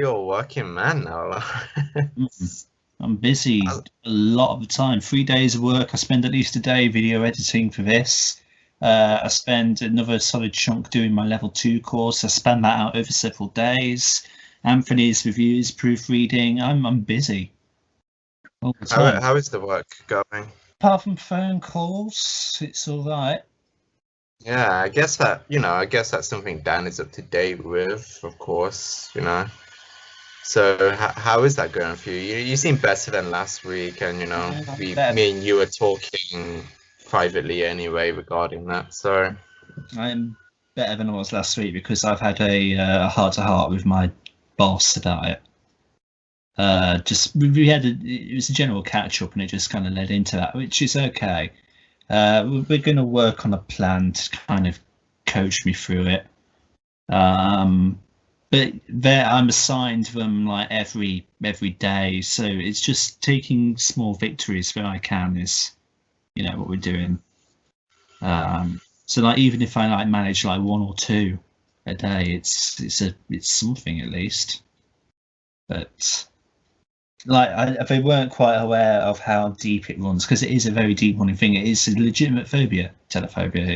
You're a working man now. I'm busy a lot of the time. 3 days of work. I spend at least a day video editing for this. I spend another solid chunk doing my level 2 course. I span that out over several days. Anthony's reviews, proofreading. I'm busy all the time. How is the work going? Apart from phone calls, it's all right. Yeah, I guess that's something Dan is up to date with, of course, So how is that going for you? You seem better than last week, and me and you were talking privately anyway regarding that. So I'm better than I was last week because I've had a heart-to-heart with my boss about it. It was a general catch-up, and it just kind of led into that, which is okay. We're going to work on a plan to kind of coach me through it. But I'm assigned them like every day, so it's just taking small victories where I can is, what we're doing. So like even if I like manage like 1 or 2 a day, it's something at least. But like they weren't quite aware of how deep it runs, because it is a very deep running thing. It is a legitimate phobia, telephobia.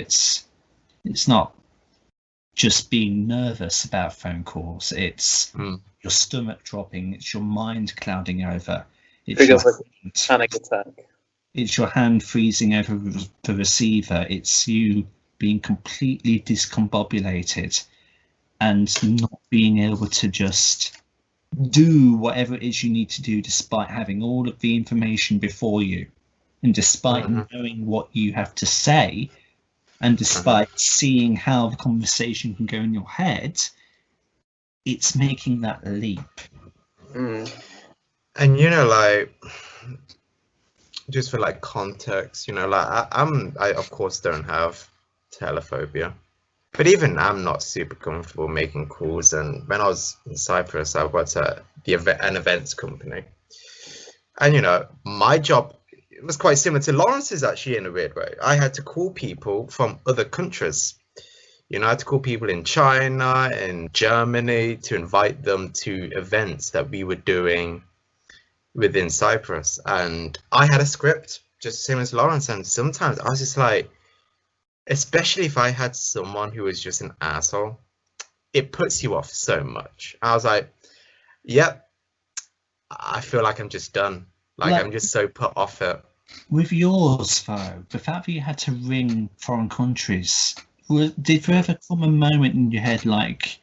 It's not just being nervous about phone calls. It's your stomach dropping. It's your mind clouding over. It's your panic attack. It's your hand freezing over the receiver. It's you being completely discombobulated and not being able to just do whatever it is you need to do, despite having all of the information before you, and despite knowing what you have to say, and despite seeing how the conversation can go in your head. It's making that leap. And just for like context, I of course don't have telephobia, but even I'm not super comfortable making calls. And when I was in Cyprus, I worked at an events company, and my job was quite similar to Lawrence's, actually, in a weird way. I had to call people from other countries. I had to call people in China and Germany to invite them to events that we were doing within Cyprus. And I had a script, just the same as Lawrence. And sometimes I was just like, especially if I had someone who was just an asshole, it puts you off so much. I was like, yep, I feel like I'm just done. I'm just so put off it. With yours, though, the fact that you had to ring foreign countries, did there ever come a moment in your head like,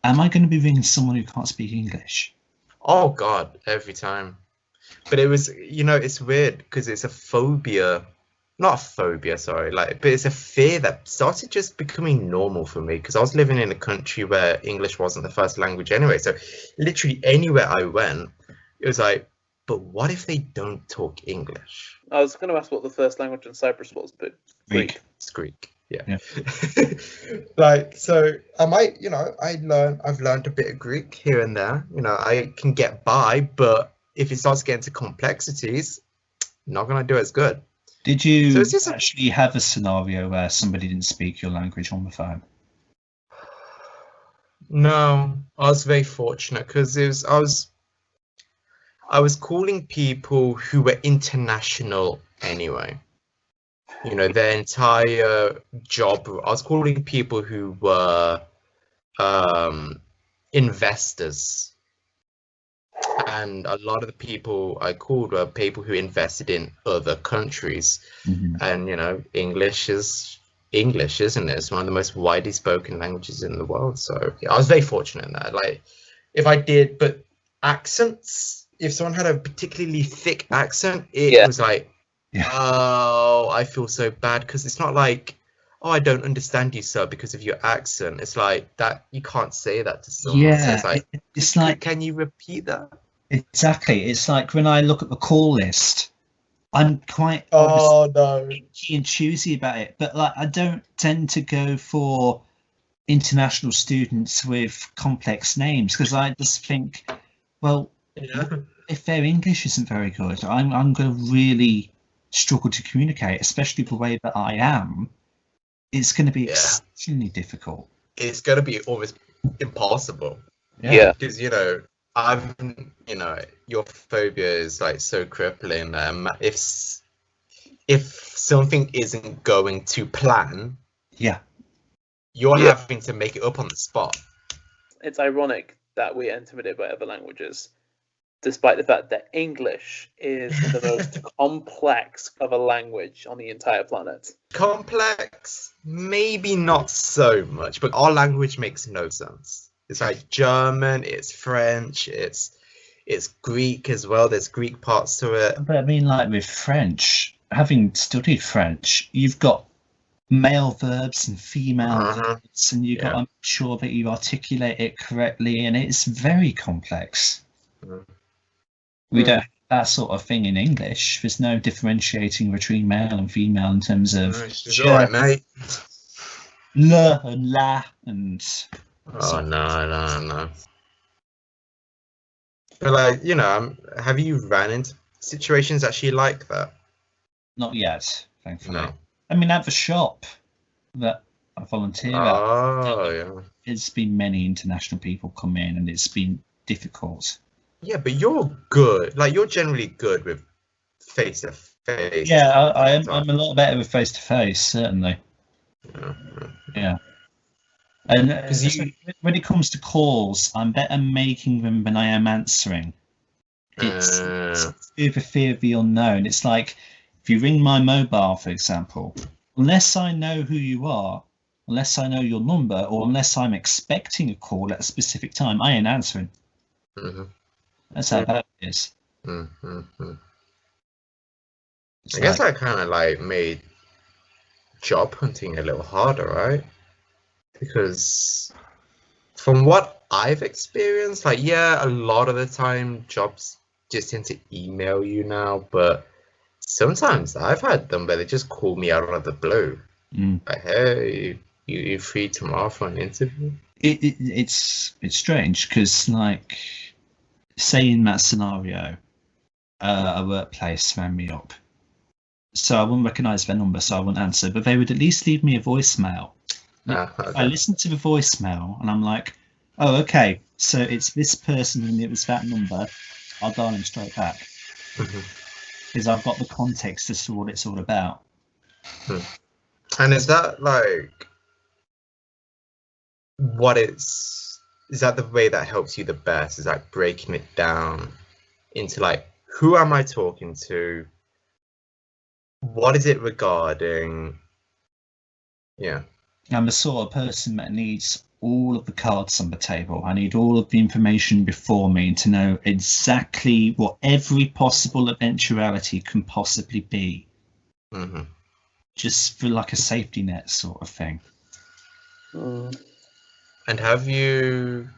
am I going to be ringing someone who can't speak English? Oh, God, every time. But it was, it's weird because it's a phobia. Not a phobia, sorry, but it's a fear that started just becoming normal for me, because I was living in a country where English wasn't the first language anyway. So literally anywhere I went, it was like, but what if they don't talk English? I was going to ask what the first language in Cyprus was, but Greek. It's Greek, yeah. So I might, I've learned a bit of Greek here and there. I can get by, but if it starts getting to complexities, not going to do as good. Did you actually have a scenario where somebody didn't speak your language on the phone? No, I was very fortunate because I was calling people who were international anyway. Their entire job. I was calling people who were investors. And a lot of the people I called were people who invested in other countries. And, English is English, isn't it? It's one of the most widely spoken languages in the world. So I was very fortunate in that. If I did, but accents, if someone had a particularly thick accent, it was like, oh, I feel so bad, because it's not like, oh, I don't understand you, sir, because of your accent. It's like that, you can't say that to someone. Yeah, so it's like, can you repeat that? Exactly. It's like when I look at the call list, I'm quite picky and choosy about it, but I don't tend to go for international students with complex names, because I just think, well, if their English isn't very good, I'm going to really struggle to communicate, especially the way that I am. It's going to be extremely difficult. It's going to be almost impossible. Yeah. Because, I've, your phobia is like so crippling. If something isn't going to plan, Yeah. you're Yeah. having to make it up on the spot. It's ironic that we are intimidated by other languages, despite the fact that English is the most complex of a language on the entire planet. Complex, maybe not so much, but our language makes no sense. It's like German, it's French, it's Greek as well. There's Greek parts to it. But I mean, like with French, having studied French, you've got male verbs and female verbs, and you've got to make sure that you articulate it correctly, and it's very complex. We don't have that sort of thing in English. There's no differentiating between male and female in terms of All right, mate. le and la and. Oh no. But like, have you ran into situations actually like that? Not yet, thankfully. No. I mean, at the shop that I volunteer at, there's been many international people come in, and it's been difficult. Yeah, but you're good. Like, you're generally good with face-to-face. Yeah, I'm a lot better with face-to-face, certainly. Yeah. And when it comes to calls, I'm better making them than I am answering. It's the fear of the unknown. It's like, if you ring my mobile, for example, unless I know who you are, unless I know your number, or unless I'm expecting a call at a specific time, I ain't answering. That's how bad it is. I guess I kind of like made job hunting a little harder, right? Because from what I've experienced, like, yeah, a lot of the time jobs just tend to email you now, but sometimes I've had them where they just call me out of the blue. Like, hey, you free tomorrow for an interview? It's strange because, like, say in that scenario, a workplace rang me up. So I wouldn't recognise their number, so I wouldn't answer, but they would at least leave me a voicemail. Okay. I listened to the voicemail and I'm like, oh, okay, so it's this person and it was that number. I'll dial him straight back. Because I've got the context as to what it's all about. And is that like is that the way that helps you the best? Is like breaking it down into like, who am I talking to? What is it regarding? Yeah. I'm the sort of person that needs all of the cards on the table. I need all of the information before me to know exactly what every possible eventuality can possibly be. Just for like a safety net sort of thing. And have you,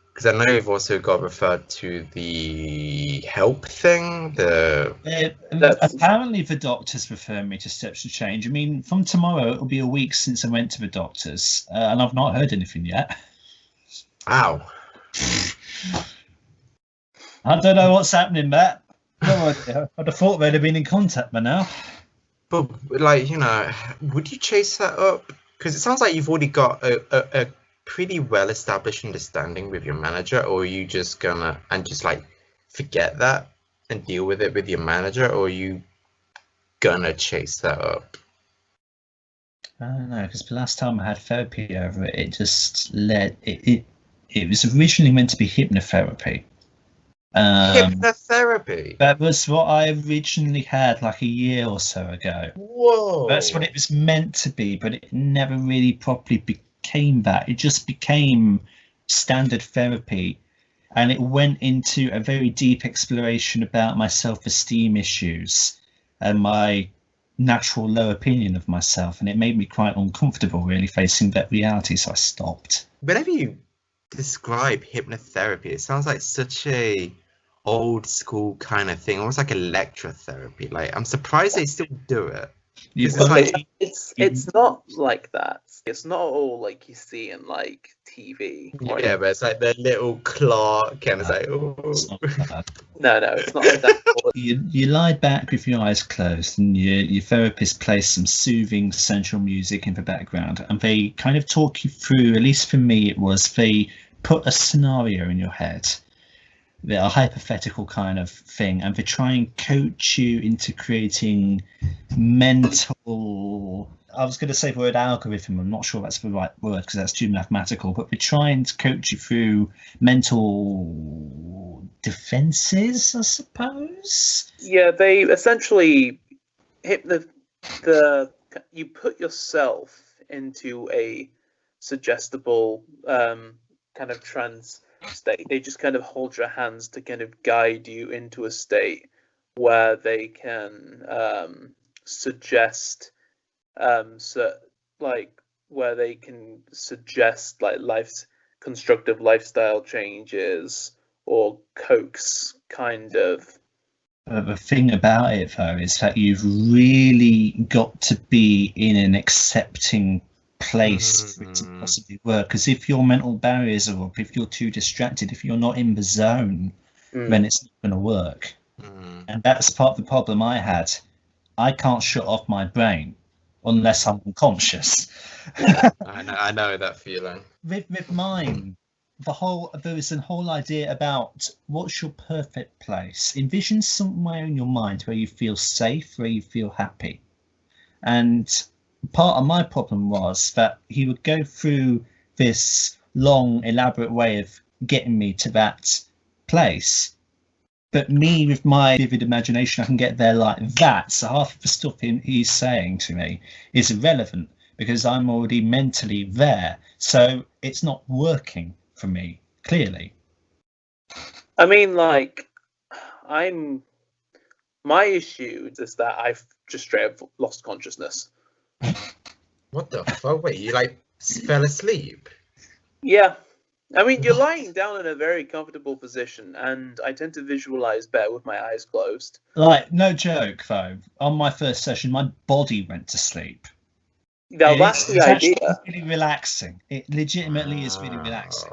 because I know you've also got referred to the help thing, apparently the doctors refer me to steps of change. I mean, from tomorrow it'll be a week since I went to the doctors, and I've not heard anything yet. Wow. I don't know what's happening, Matt. No idea. I'd have thought they'd have been in contact by now. But like, would you chase that up? Because it sounds like you've already got a pretty well-established understanding with your manager, or are you just gonna just like forget that and deal with it with your manager, or are you gonna chase that up? I don't know, because the last time I had therapy over it, it just led it was originally meant to be hypnotherapy. Hypnotherapy? That was what I originally had like a year or so ago. Whoa. That's what it was meant to be, but it never really properly became that. It just became standard therapy, and it went into a very deep exploration about my self-esteem issues and my natural low opinion of myself, and it made me quite uncomfortable really facing that reality, so I stopped. Whenever you describe hypnotherapy, it sounds like such a old school kind of thing, almost like electrotherapy. Like, I'm surprised they still do it. It's not like that. It's not all like you see in like TV. Yeah, but it's like the little clock, and it's like, oh. No, it's not like that. You lie back with your eyes closed, and your therapist plays some soothing sensual music in the background, and they kind of talk you through. At least for me, it was they put a scenario in your head, a hypothetical kind of thing, and they try and coach you into creating mental. I was going to say the word algorithm. I'm not sure that's the right word because that's too mathematical. But they try and coach you through mental defenses, I suppose. Yeah, they essentially hit the you put yourself into a suggestible kind of trance state. They just kind of hold your hands to kind of guide you into a state where they can suggest where they can suggest like constructive lifestyle changes or coax kind of. The thing about it, though, is that you've really got to be in an accepting place for it to possibly work. Because if your mental barriers are up, if you're too distracted, if you're not in the zone, then it's not going to work. And that's part of the problem I had. I can't shut off my brain unless I'm unconscious. I know that feeling. With mine, there is a whole idea about what's your perfect place. Envision somewhere in your mind where you feel safe, where you feel happy. And part of my problem was that he would go through this long, elaborate way of getting me to that place. But me, with my vivid imagination, I can get there like that. So half of the stuff he's saying to me is irrelevant because I'm already mentally there. So it's not working for me, clearly. I mean, like, my issue is that I've just straight up lost consciousness. What the fuck? Wait, you like fell asleep? Yeah. I mean, you're lying down in a very comfortable position, and I tend to visualize better with my eyes closed. Like, no joke, though. On my first session, my body went to sleep. Now, that's the idea. It's really relaxing. It legitimately is really relaxing.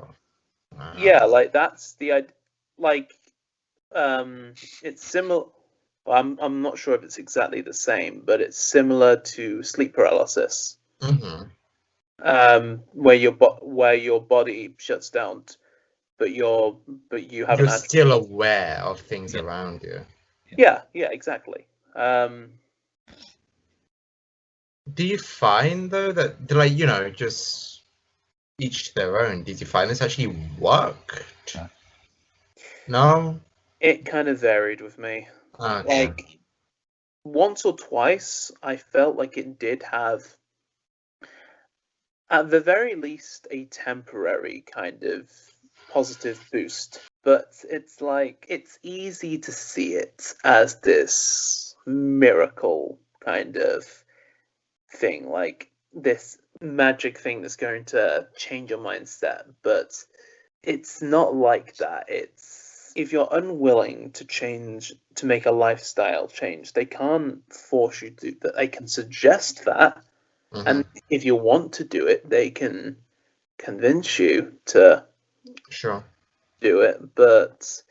Wow. Yeah, like, that's the idea. Like, it's similar. Well, I'm not sure if it's exactly the same, but it's similar to sleep paralysis. Where your body shuts down, but you're still aware of things around you. Yeah, exactly. Do you find though that just each their own? Did you find this actually worked? No. It kind of varied with me. Okay. Like once or twice, I felt like it did have, at the very least, a temporary kind of positive boost. But it's like, it's easy to see it as this miracle kind of thing, like this magic thing that's going to change your mindset. But it's not like that. It's, if you're unwilling to make a lifestyle change, they can't force you to do that. They can suggest that. And if you want to do it, they can convince you to do it, but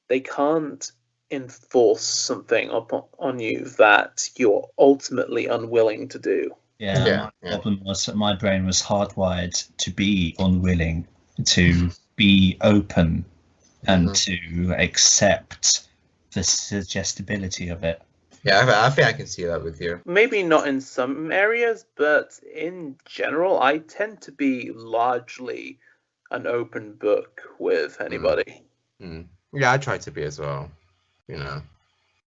they can't enforce something on you that you're ultimately unwilling to do. My problem was that my brain was hardwired to be unwilling, to be open, and to accept the suggestibility of it. Yeah, I think I can see that with you. Maybe not in some areas, but in general, I tend to be largely an open book with anybody. Yeah, I try to be as well. You know,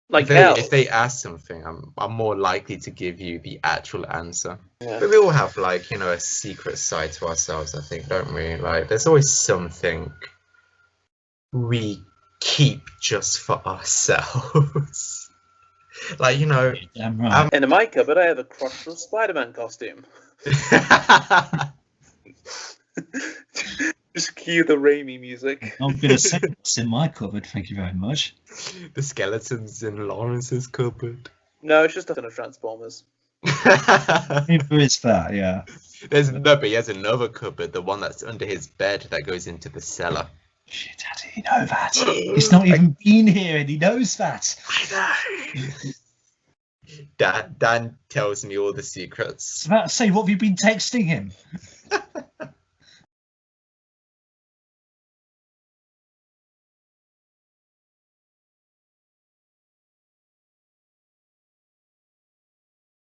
like if they ask something, I'm more likely to give you the actual answer. Yeah. But we all have a secret side to ourselves, I think, don't we? Like, there's always something we keep just for ourselves. Like, Damn right. In my cupboard, I have a crotchless Spider-Man costume. Just cue the Raimi music. I'm going to say it's in my cupboard, thank you very much. The skeletons in Lawrence's cupboard. No, it's just a ton of Transformers. There is that, yeah. But he has another cupboard, the one that's under his bed that goes into the cellar. Shit, how did he know that? He's not even been here and he knows that. I know. Dan tells me all the secrets. I was about to say, what have you been texting him?